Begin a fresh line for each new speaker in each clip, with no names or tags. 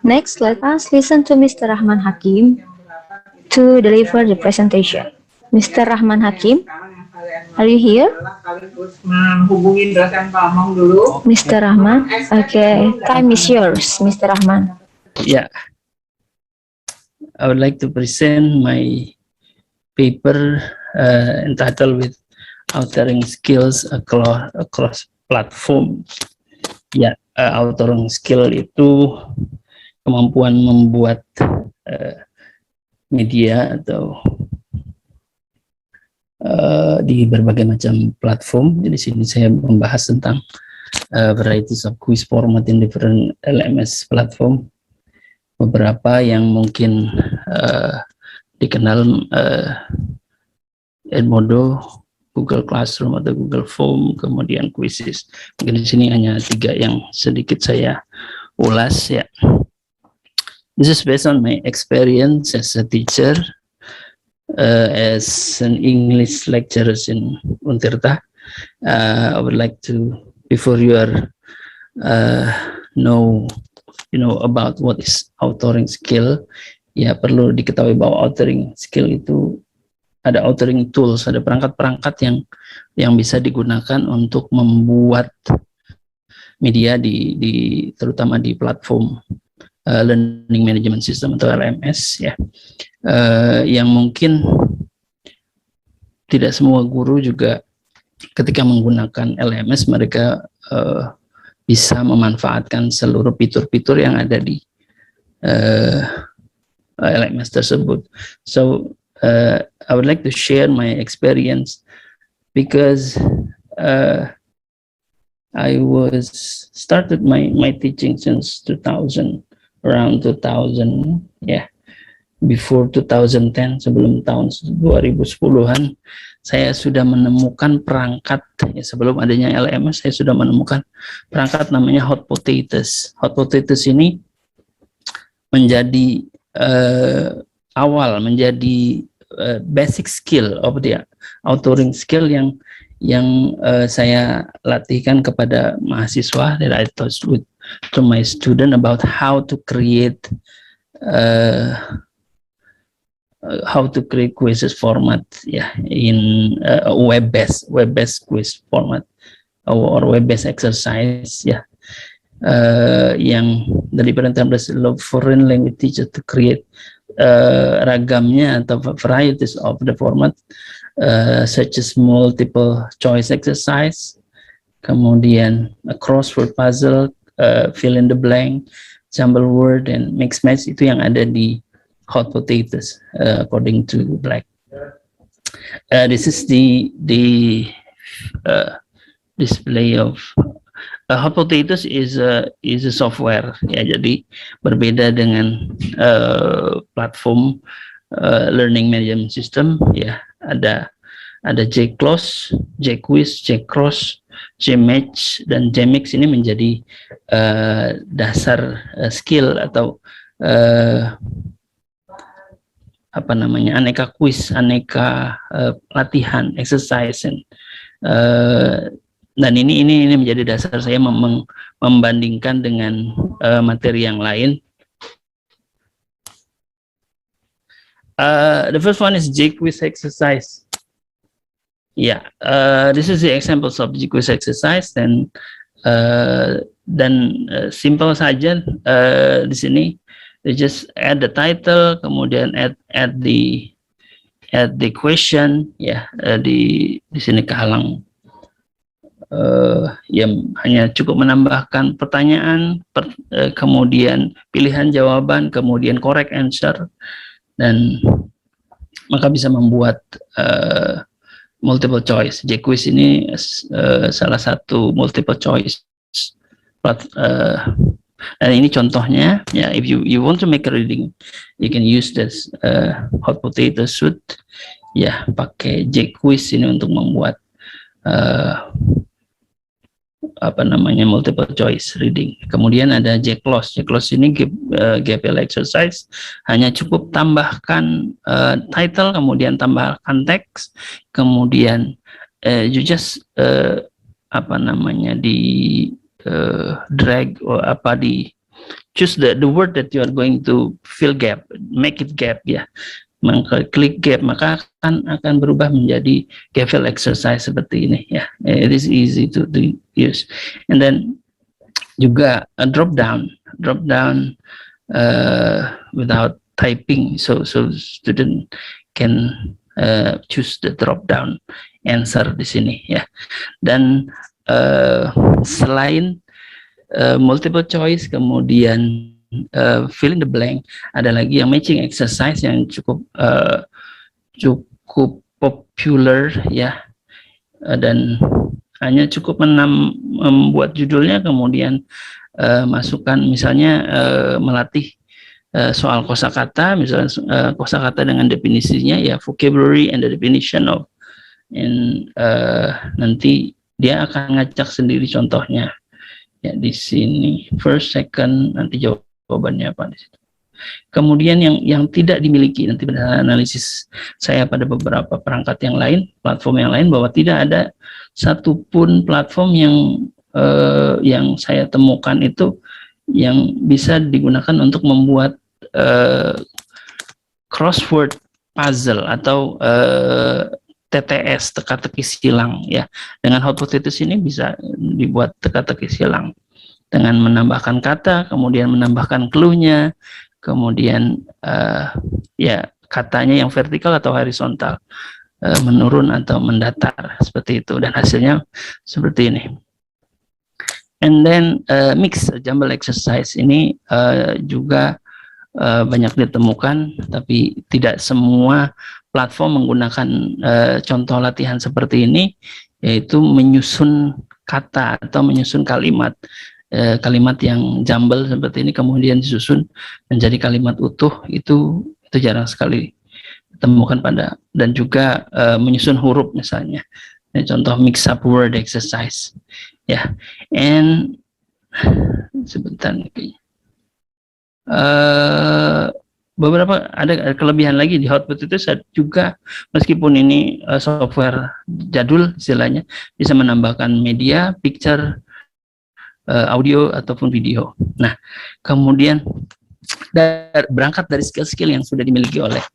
Next, let us listen to Mr. Rahman Hakim to deliver the presentation. Mr. Rahman Hakim, are you here?
Menghubungi dosen Pak Among dulu.
Mr. Rahman, okay, time is yours, Mr. Rahman.
Yeah, I would like to present my paper entitled with authoring skills across platform. Ya, authoring skill itu kemampuan membuat media atau di berbagai macam platform. Jadi sini saya membahas tentang varieties of quiz format in different LMS platform. Beberapa yang mungkin dikenal Edmodo, Google Classroom atau Google Form, kemudian Quizzes. Mungkin di sini hanya 3 yang sedikit saya ulas ya. This is based on my experience as a teacher, as an English lecturer in Untirta. I would like to, before you are know about what is authoring skill, ya perlu diketahui bahwa authoring skill itu ada authoring tools, ada perangkat-perangkat yang bisa digunakan untuk membuat media terutama di platform learning management system atau LMS ya, yang mungkin tidak semua guru juga ketika menggunakan LMS mereka bisa memanfaatkan seluruh fitur-fitur yang ada di LMS tersebut. So I would like to share my experience because I was started my teaching since 2000, around 2000 ya, before 2010, sebelum tahun 2010-an saya sudah menemukan perangkat ya, sebelum adanya LMS saya sudah menemukan perangkat namanya Hot Potatoes. Hot Potatoes ini menjadi awal, menjadi basic skill of the authoring skill yang saya latihkan kepada mahasiswa. That I taught to my student about how to create quizzes format ya, in web-based quiz format or web-based exercise ya, yang dari perintah love foreign language teacher to create ragamnya atau varieties of the format such as multiple choice exercise, kemudian a crossword puzzle, fill in the blank, jumble word, and mix match. Itu yang ada di Hot Potatoes according to Black. This is the display of Hot Potatoes is a software ya, jadi berbeda dengan platform learning management system ya. Ada JCLOS, JQuiz, JCross, JMatch, dan JMix. Ini menjadi dasar skill atau aneka quiz, aneka latihan, exercise, dan ini menjadi dasar saya membandingkan dengan materi yang lain. The first one is JQuiz exercise. Yeah, this is the examples of JQuiz exercise, dan simple saja di sini. You just add the title, kemudian add the question ya, di sini kehalang yang hanya cukup menambahkan pertanyaan, kemudian pilihan jawaban, kemudian correct answer, dan maka bisa membuat multiple choice. JQuiz ini salah satu multiple choice. Dan ini contohnya ya, if you want to make a reading, you can use this Hot Potato suite ya, pakai JQuiz ini untuk membuat multiple choice reading. Kemudian ada JCLOS. JCLOS ini GPL exercise, hanya cukup tambahkan title, kemudian tambahkan teks, kemudian you just di drag choose the word that you are going to fill gap, make it gap ya. Klik gap maka akan berubah menjadi GAPFIL exercise seperti ini ya. It is easy to use. And then juga drop down without typing, so student can choose the drop down answer di sini ya. Dan selain multiple choice, kemudian fill in the blank, ada lagi yang matching exercise yang cukup popular ya, dan hanya cukup membuat judulnya, kemudian masukkan misalnya melatih soal kosakata, misalnya kosakata dengan definisinya ya, vocabulary and the definition of, and nanti dia akan ngacak sendiri contohnya ya di sini, first, second, nanti jawabannya apa di situ. Kemudian yang tidak dimiliki nanti pada analisis saya pada beberapa perangkat yang lain, platform yang lain, bahwa tidak ada satupun platform yang saya temukan itu yang bisa digunakan untuk membuat crossword puzzle atau TTS, teka-teki silang ya. Dengan Hot Potatoes ini bisa dibuat teka-teki silang dengan menambahkan kata, kemudian menambahkan clue-nya, kemudian ya katanya yang vertikal atau horizontal, menurun atau mendatar seperti itu, dan hasilnya seperti ini. And then mix jumble exercise ini juga banyak ditemukan, tapi tidak semua platform menggunakan contoh latihan seperti ini, yaitu menyusun kata atau menyusun kalimat yang jumble seperti ini kemudian disusun menjadi kalimat utuh, itu jarang sekali ditemukan pada, dan juga menyusun huruf misalnya. Ini contoh mix up word exercise ya. And sebentar nih, beberapa ada kelebihan lagi di Hot Potatoes juga, meskipun ini software jadul istilahnya, bisa menambahkan media, picture, audio ataupun video. Nah, kemudian berangkat dari skill-skill yang sudah dimiliki oleh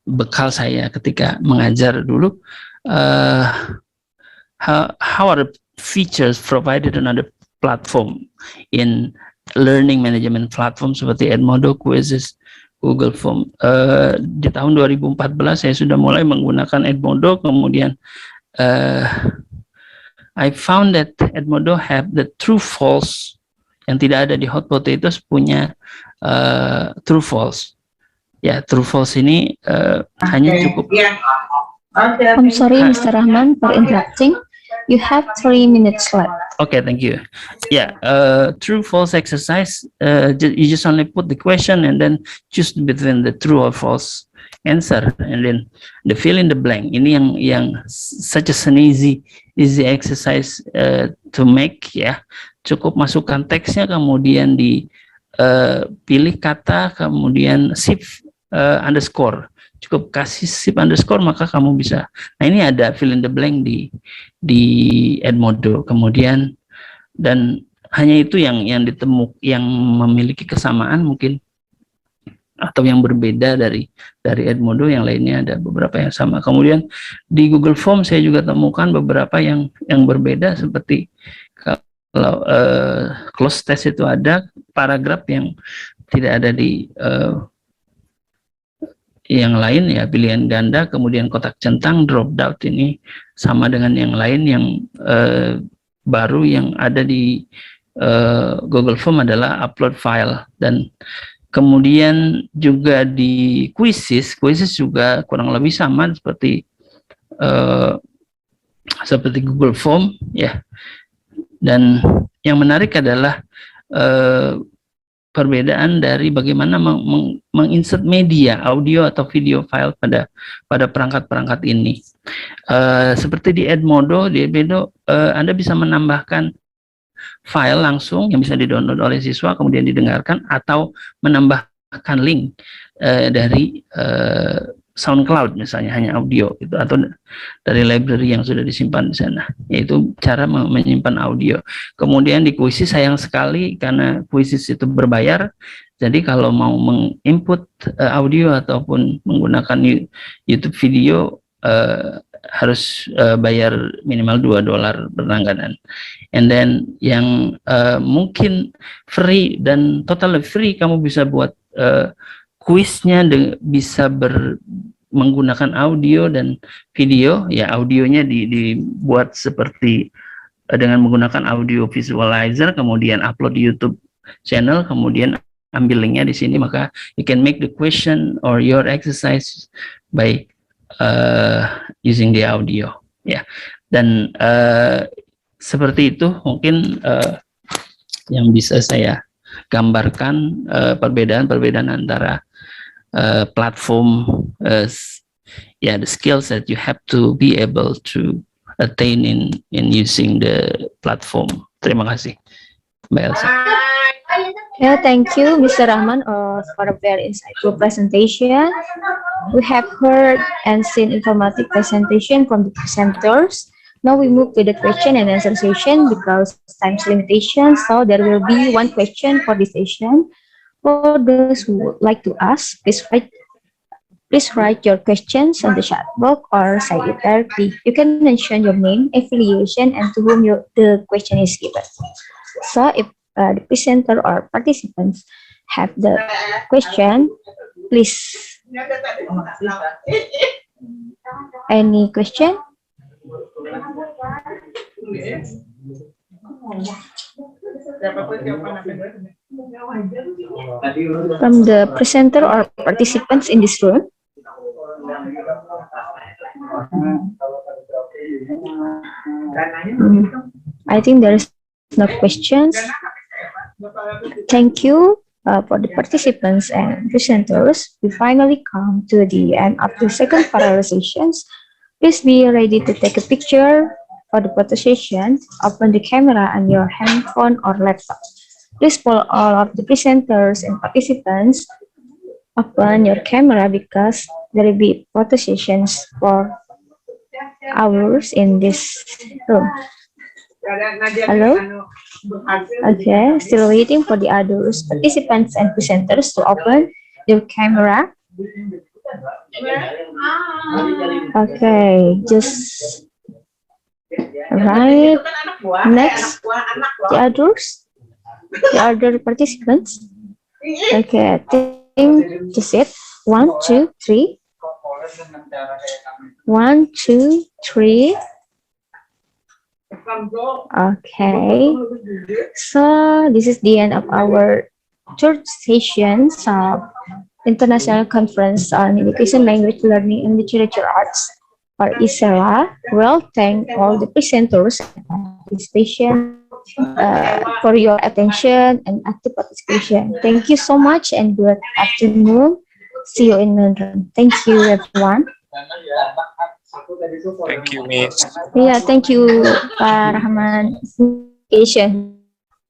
bekal saya ketika mengajar dulu, how are the features provided on other platform in learning management platform seperti Edmodo, Quizzes, Google Form. Di tahun 2014 saya sudah mulai menggunakan Edmodo, kemudian I found that Edmodo have the true false yang tidak ada di Hot Potatoes, punya true false. Ya, true false ini hanya cukup.
I'm sorry, Mr. Rahman, for interrupting. You have 3 minutes left.
Okay, thank you. Yeah, true false exercise. You just only put the question and then choose between the true or false answer, and then the fill in the blank. Ini yang such an easy exercise to make ya. Cukup masukkan teksnya, kemudian dipilih kata, kemudian shift underscore. Cukup kasih shift underscore maka kamu bisa. Nah, ini ada fill in the blank di Edmodo. Kemudian, dan hanya itu yang memiliki kesamaan mungkin atau yang berbeda dari Edmodo, yang lainnya ada beberapa yang sama. Kemudian di Google Form saya juga temukan beberapa yang berbeda, seperti kalau close test itu ada paragraf yang tidak ada di yang lain ya, pilihan ganda, kemudian kotak centang, drop down ini sama dengan yang lain. Yang baru yang ada di Google Form adalah upload file. Dan kemudian juga di Quizzes juga kurang lebih sama seperti Google Form ya. Dan yang menarik adalah perbedaan dari bagaimana menginsert media, audio atau video file pada perangkat-perangkat ini. Seperti di Edmodo, Anda bisa menambahkan file langsung yang bisa di-download oleh siswa kemudian didengarkan, atau menambahkan link dari SoundCloud misalnya, hanya audio itu, atau dari library yang sudah disimpan di sana. Yaitu cara menyimpan audio. Kemudian di Quizzes sayang sekali karena Quizzes itu berbayar. Jadi kalau mau menginput audio ataupun menggunakan YouTube video harus bayar minimal $2 berlangganan. And then yang mungkin free dan totally free, kamu bisa buat kuisnya bisa menggunakan audio dan video. Ya, audionya dibuat seperti dengan menggunakan audio visualizer, kemudian upload di YouTube channel, kemudian ambil linknya di sini, maka you can make the question or your exercise by using the audio. Ya, dan seperti itu mungkin yang bisa saya gambarkan perbedaan antara platform, the skills that you have to be able to attain in using the platform. Terima kasih, Mbak Elsa.
Yeah, thank you, Mr. Rahman, for a very insightful presentation. We have heard and seen informative presentation from the presenters. Now we move to the question and answer session because time's limitation, so there will be one question for this session. For those who would like to ask, please write your questions on the chat box or say it directly. You can mention your name, affiliation, and to whom the question is given. So if the presenter or participants have the question, please. Any question? From the presenter or participants in this room? I think there is no questions. Thank you for the participants and presenters. We finally come to the end of the second parallel sessions. Please be ready to take a picture for the photo session. Open the camera on your handphone or laptop. Please follow all of the presenters and participants. Open your camera because there will be photo sessions for hours in this room. Hello? Okay, still waiting for the others, participants and presenters to open their camera. Okay, just right. Next, the other participants. Okay, I think just it. 1, 2, 3. 1, 2, 3. Okay, so this is the end of our third session of International Conference on Education, Language Learning, and Literature Arts, or ISELA. Well, thank all the presenters and participation for your attention and active participation. Thank you so much and good afternoon. See you in London. Thank you, everyone.
Thank you, Miss.
Yeah, thank you, Pak Rahman.